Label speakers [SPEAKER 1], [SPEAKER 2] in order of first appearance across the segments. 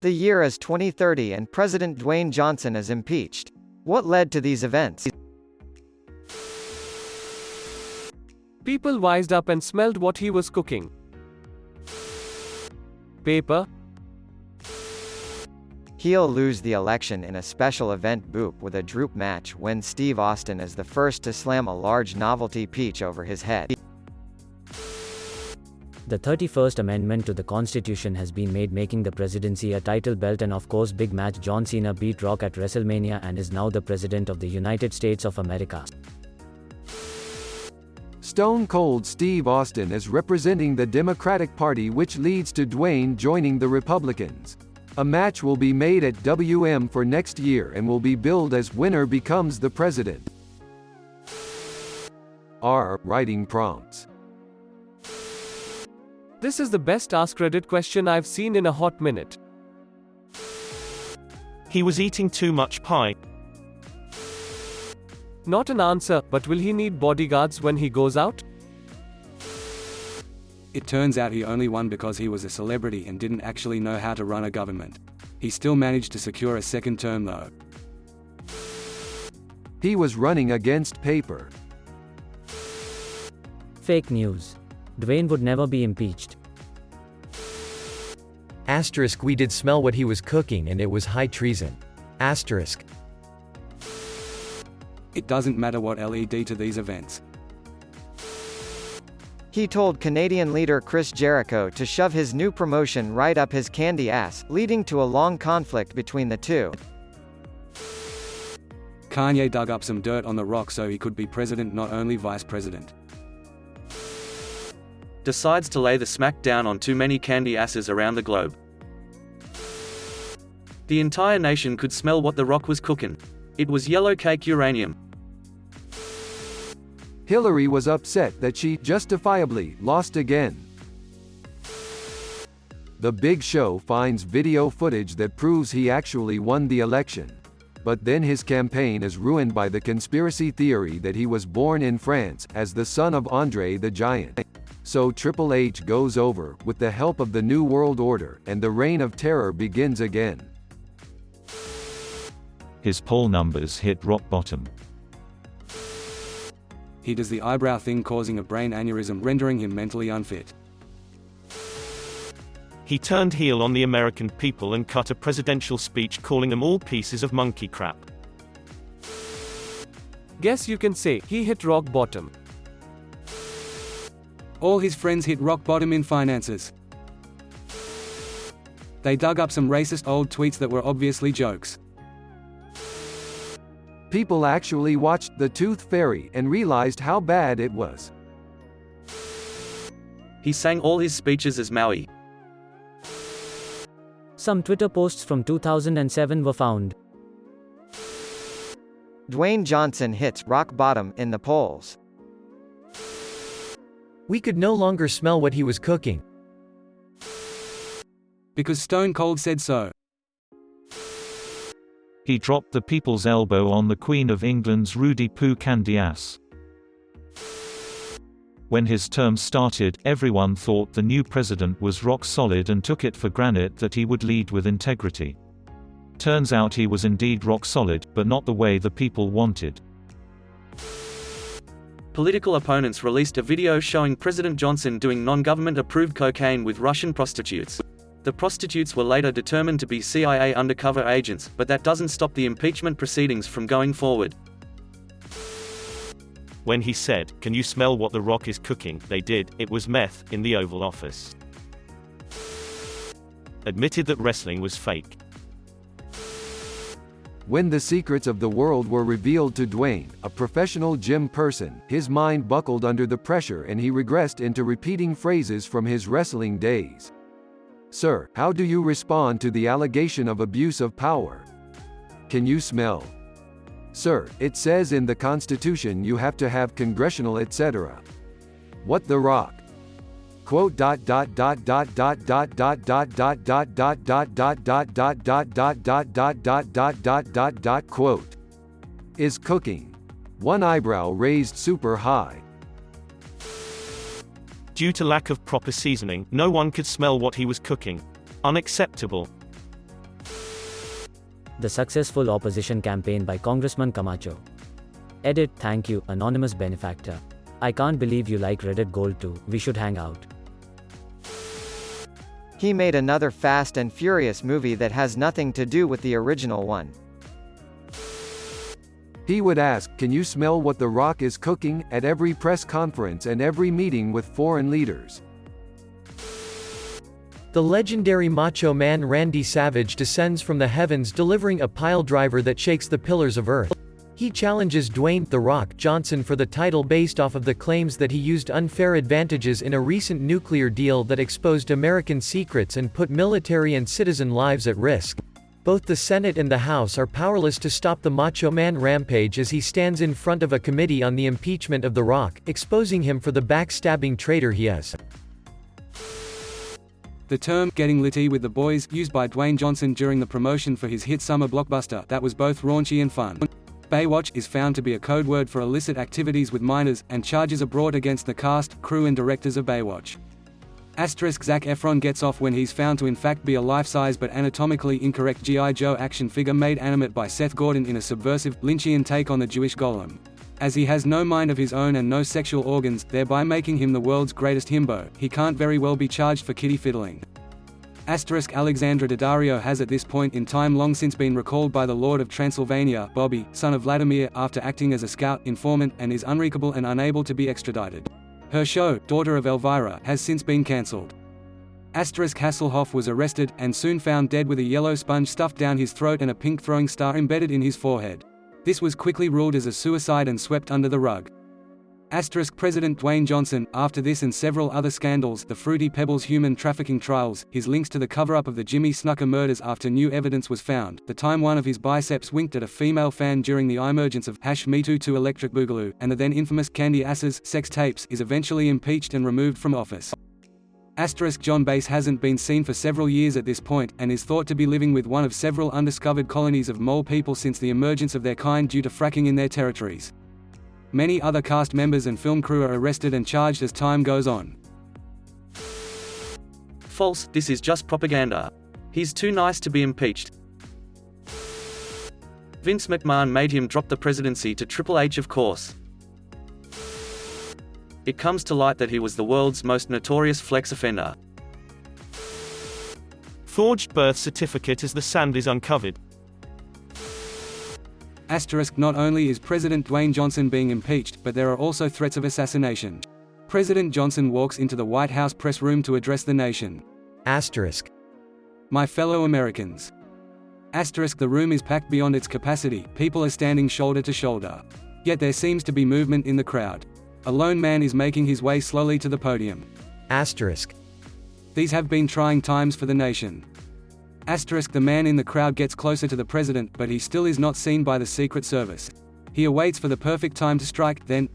[SPEAKER 1] The year is 2030 and President Dwayne Johnson is impeached. What led to these events?
[SPEAKER 2] People wised up and smelled what he was cooking. Paper.
[SPEAKER 1] He'll lose the election in a special event boop with a droop match when Steve Austin is the first to slam a large novelty peach over his head.
[SPEAKER 3] The 31st Amendment to the Constitution has been made, making the presidency a title belt, and of course big match. John Cena beat Rock at WrestleMania and is now the President of the United States of America.
[SPEAKER 4] Stone Cold Steve Austin is representing the Democratic Party, which leads to Dwayne joining the Republicans. A match will be made at WM for next year and will be billed as winner becomes the president. Writing prompts.
[SPEAKER 2] This is the best askReddit question I've seen in a hot minute.
[SPEAKER 5] He was eating too much pie.
[SPEAKER 2] Not an answer, but will he need bodyguards when he goes out?
[SPEAKER 6] It turns out he only won because he was a celebrity and didn't actually know how to run a government. He still managed to secure a second term though.
[SPEAKER 4] He was running against paper.
[SPEAKER 3] Fake news. Dwayne would never be impeached.
[SPEAKER 7] Asterisk, we did smell what he was cooking and it was high treason. Asterisk.
[SPEAKER 6] It doesn't matter what led to these events.
[SPEAKER 1] He told Canadian leader Chris Jericho to shove his new promotion right up his candy ass, leading to a long conflict between the two.
[SPEAKER 6] Kanye dug up some dirt on The Rock so he could be president, not only vice president.
[SPEAKER 8] Decides to lay the smack down on too many candy asses around the globe. The entire nation could smell what The Rock was cooking. It was yellow cake uranium.
[SPEAKER 4] Hillary was upset that she justifiably lost again. The Big Show finds video footage that proves he actually won the election. But then his campaign is ruined by the conspiracy theory that he was born in France as the son of Andre the Giant. So Triple H goes over with the help of the New World Order, and the reign of terror begins again.
[SPEAKER 5] His poll numbers hit rock bottom.
[SPEAKER 6] He does the eyebrow thing, causing a brain aneurysm, rendering him mentally unfit.
[SPEAKER 5] He turned heel on the American people and cut a presidential speech calling them all pieces of monkey crap.
[SPEAKER 2] Guess you can say he hit rock bottom.
[SPEAKER 6] All his friends hit rock bottom in finances. They dug up some racist old tweets that were obviously jokes.
[SPEAKER 4] People actually watched The Tooth Fairy and realized how bad it was.
[SPEAKER 8] He sang all his speeches as Maui.
[SPEAKER 3] Some Twitter posts from 2007 were found.
[SPEAKER 1] Dwayne Johnson hits rock bottom in the polls.
[SPEAKER 7] We could no longer smell what he was cooking.
[SPEAKER 6] Because Stone Cold said so.
[SPEAKER 5] He dropped the people's elbow on the Queen of England's Rudy Poo candy ass. When his term started, everyone thought the new president was rock solid and took it for granted that he would lead with integrity. Turns out he was indeed rock solid, but not the way the people wanted.
[SPEAKER 8] Political opponents released a video showing President Johnson doing non-government approved cocaine with Russian prostitutes. The prostitutes were later determined to be CIA undercover agents, but that doesn't stop the impeachment proceedings from going forward.
[SPEAKER 5] When he said, "Can you smell what The Rock is cooking?" they did. It was meth, in the Oval Office. Admitted that wrestling was fake.
[SPEAKER 4] When the secrets of the world were revealed to Dwayne, a professional gym person, his mind buckled under the pressure and he regressed into repeating phrases from his wrestling days. Sir, how do you respond to the allegation of abuse of power? Can you smell? Sir, it says in the Constitution you have to have congressional etc. What the Rock? Quote quote is cooking. One eyebrow raised super high.
[SPEAKER 5] Due to lack of proper seasoning, no one could smell what he was cooking. Unacceptable.
[SPEAKER 3] The successful opposition campaign by Congressman Camacho. Edit, thank you, anonymous benefactor. I can't believe you like Reddit Gold too, we should hang out.
[SPEAKER 1] He made another Fast and Furious movie that has nothing to do with the original one.
[SPEAKER 4] He would ask, "Can you smell what The Rock is cooking?" at every press conference and every meeting with foreign leaders.
[SPEAKER 7] The legendary Macho Man Randy Savage descends from the heavens delivering a pile driver that shakes the pillars of Earth. He challenges Dwayne "The Rock" Johnson for the title based off of the claims that he used unfair advantages in a recent nuclear deal that exposed American secrets and put military and citizen lives at risk. Both the Senate and the House are powerless to stop the Macho Man rampage as he stands in front of a committee on the impeachment of The Rock, exposing him for the backstabbing traitor he is.
[SPEAKER 6] The term "getting litty with the boys" used by Dwayne Johnson during the promotion for his hit summer blockbuster that was both raunchy and fun. Baywatch is found to be a code word for illicit activities with minors, and charges are brought against the cast, crew and directors of Baywatch. Zac Efron gets off when he's found to in fact be a life-size but anatomically incorrect G.I. Joe action figure made animate by Seth Gordon in a subversive, Lynchian take on the Jewish golem. As he has no mind of his own and no sexual organs, thereby making him the world's greatest himbo, he can't very well be charged for kitty fiddling. Alexandra Daddario has at this point in time long since been recalled by the Lord of Transylvania, Bobby, son of Vladimir, after acting as a scout informant, and is unreachable and unable to be extradited. Her show, Daughter of Elvira, has since been cancelled. Hasselhoff was arrested, and soon found dead with a yellow sponge stuffed down his throat and a pink throwing star embedded in his forehead. This was quickly ruled as a suicide and swept under the rug. President Dwayne Johnson, after this and several other scandals, the Fruity Pebbles human trafficking trials, his links to the cover-up of the Jimmy Snuka murders after new evidence was found, the time one of his biceps winked at a female fan during the emergence of #MeToo to Electric Boogaloo, and the then infamous Candy Asses sex tapes, is eventually impeached and removed from office. John Bass hasn't been seen for several years at this point, and is thought to be living with one of several undiscovered colonies of mole people since the emergence of their kind due to fracking in their territories. Many other cast members and film crew are arrested and charged as time goes on.
[SPEAKER 8] False, this is just propaganda. He's too nice to be impeached. Vince McMahon made him drop the presidency to Triple H, of course. It comes to light that he was the world's most notorious flex offender.
[SPEAKER 2] Forged birth certificate as the sand is uncovered.
[SPEAKER 6] Not only is President Dwayne Johnson being impeached, but there are also threats of assassination. President Johnson walks into the White House press room to address the nation. My fellow Americans. The room is packed beyond its capacity, people are standing shoulder to shoulder. Yet there seems to be movement in the crowd. A lone man is making his way slowly to the podium. These have been trying times for the nation. The man in the crowd gets closer to the president, but he still is not seen by the Secret Service. He awaits for the perfect time to strike, then,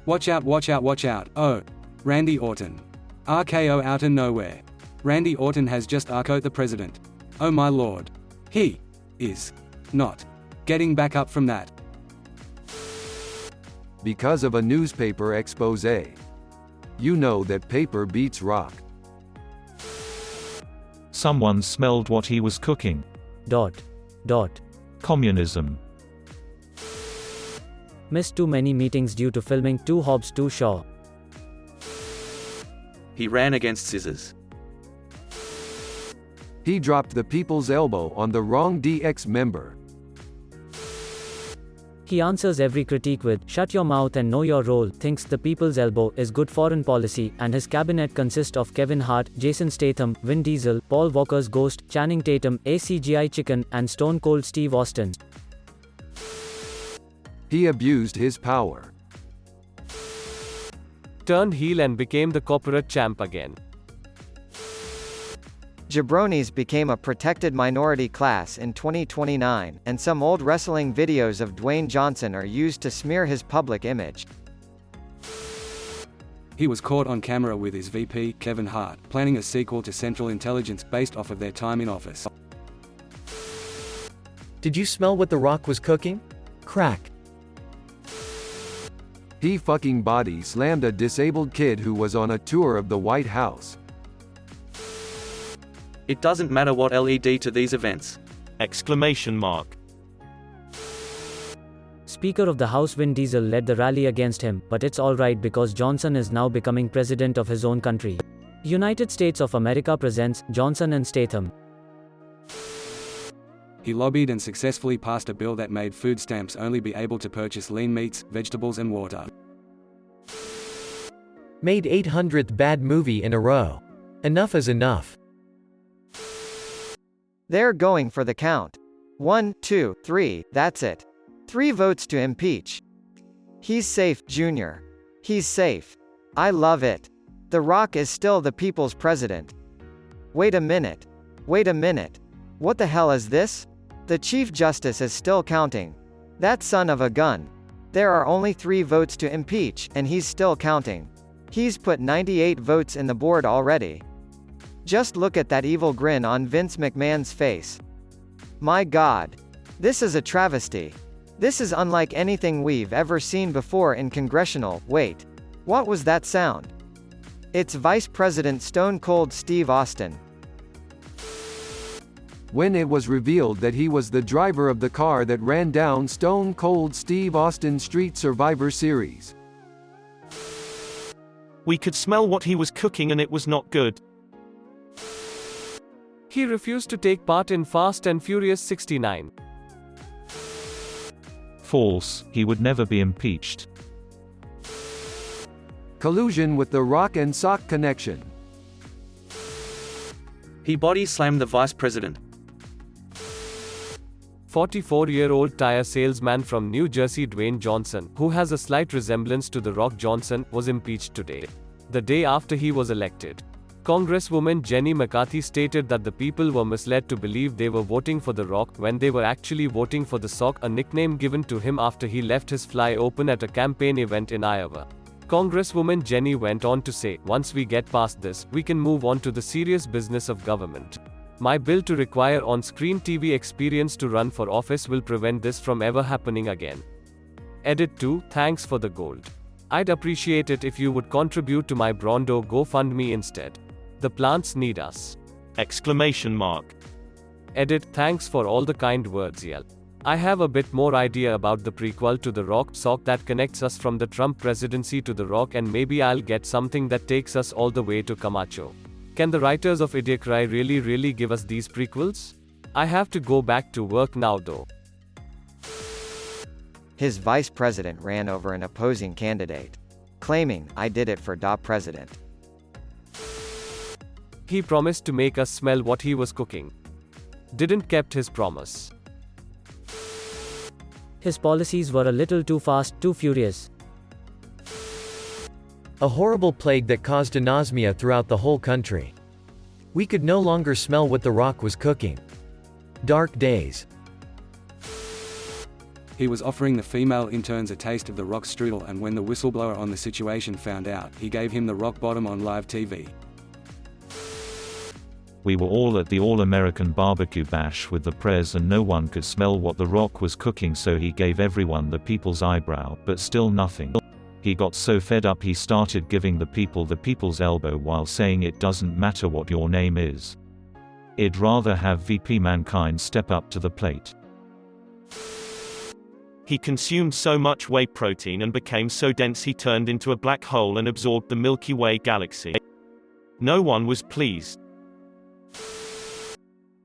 [SPEAKER 6] Watch out, watch out, watch out, oh! Randy Orton. RKO out of nowhere. Randy Orton has just RKO'd the president. Oh my lord. He is not getting back up from that.
[SPEAKER 4] Because of a newspaper expose. You know that paper beats rock.
[SPEAKER 5] Someone smelled what he was cooking. Communism.
[SPEAKER 3] Missed too many meetings due to filming Two Hobbs Too Shaw.
[SPEAKER 8] He ran against scissors.
[SPEAKER 4] He dropped the people's elbow on the wrong DX member.
[SPEAKER 3] He answers every critique with, "Shut your mouth and know your role," thinks the people's elbow is good foreign policy, and his cabinet consists of Kevin Hart, Jason Statham, Vin Diesel, Paul Walker's Ghost, Channing Tatum, ACGI Chicken, and Stone Cold Steve Austin.
[SPEAKER 4] He abused his power.
[SPEAKER 2] Turned heel and became the corporate champ again.
[SPEAKER 1] Jabronis became a protected minority class in 2029, and some old wrestling videos of Dwayne Johnson are used to smear his public image.
[SPEAKER 6] He was caught on camera with his VP, Kevin Hart, planning a sequel to Central Intelligence based off of their time in office.
[SPEAKER 7] Did you smell what The Rock was cooking? Crack.
[SPEAKER 4] He fucking body slammed a disabled kid who was on a tour of the White House.
[SPEAKER 8] It doesn't matter what LED to these events.
[SPEAKER 9] Exclamation mark.
[SPEAKER 3] Speaker of the House Vin Diesel led the rally against him, but it's alright because Johnson is now becoming president of his own country. United States of America presents Johnson and Statham.
[SPEAKER 6] He lobbied and successfully passed a bill that made food stamps only be able to purchase lean meats, vegetables and water.
[SPEAKER 7] Made 800th bad movie in a row. Enough is enough.
[SPEAKER 1] They're going for the count. 1, 2, 3, that's it. 3 votes to impeach. He's safe, Junior. He's safe. I love it. The Rock is still the people's president. Wait a minute. Wait a minute. What the hell is this? The Chief Justice is still counting. That son of a gun. There are only 3 votes to impeach, and he's still counting. He's put 98 votes in the board already. Just look at that evil grin on Vince McMahon's face. My God. This is a travesty. This is unlike anything we've ever seen before in congressional. Wait. What was that sound? It's Vice President Stone Cold Steve Austin.
[SPEAKER 4] When it was revealed that he was the driver of the car that ran down Stone Cold Steve Austin's Street Survivor series.
[SPEAKER 9] We could smell what he was cooking and it was not good.
[SPEAKER 2] He refused to take part in Fast and Furious 69.
[SPEAKER 5] False, he would never be impeached.
[SPEAKER 4] Collusion with the Rock and Sock connection.
[SPEAKER 8] He body slammed the vice president.
[SPEAKER 2] 44-year-old tire salesman from New Jersey Dwayne Johnson, who has a slight resemblance to The Rock Johnson, was impeached today, the day after he was elected. Congresswoman Jenny McCarthy stated that the people were misled to believe they were voting for The Rock when they were actually voting for the Sock, a nickname given to him after he left his fly open at a campaign event in Iowa. Congresswoman Jenny went on to say, "Once we get past this, we can move on to the serious business of government. My bill to require on-screen TV experience to run for office will prevent this from ever happening again." Edit 2, thanks for the gold. I'd appreciate it if you would contribute to my Brondo GoFundMe instead. The plants need us.
[SPEAKER 9] Exclamation mark.
[SPEAKER 2] Edit, thanks for all the kind words, Yell. I have a bit more idea about the prequel to The Rock Sock that connects us from the Trump presidency to The Rock, and maybe I'll get something that takes us all the way to Camacho. Can the writers of Idiocry really give us these prequels? I have to go back to work now though.
[SPEAKER 1] His vice president ran over an opposing candidate, claiming, "I did it for da president."
[SPEAKER 2] He promised to make us smell what he was cooking. Didn't kept his promise.
[SPEAKER 3] His policies were a little too fast, too furious.
[SPEAKER 7] A horrible plague that caused anosmia throughout the whole country. We could no longer smell what The Rock was cooking. Dark days.
[SPEAKER 6] He was offering the female interns a taste of The Rock's strudel, and when the whistleblower on the situation found out, he gave him the rock bottom on live TV.
[SPEAKER 5] We were all at the All-American Barbecue Bash with the Prez and no one could smell what The Rock was cooking, so he gave everyone the people's eyebrow, but still nothing. He got so fed up he started giving the people's elbow while saying it doesn't matter what your name is. I'd rather have VP Mankind step up to the plate.
[SPEAKER 9] He consumed so much whey protein and became so dense he turned into a black hole and absorbed the Milky Way galaxy. No one was pleased.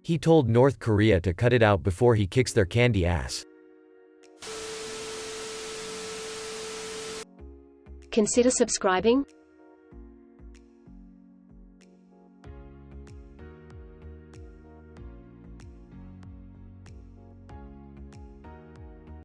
[SPEAKER 7] He told North Korea to cut it out before he kicks their candy ass.
[SPEAKER 10] Consider subscribing.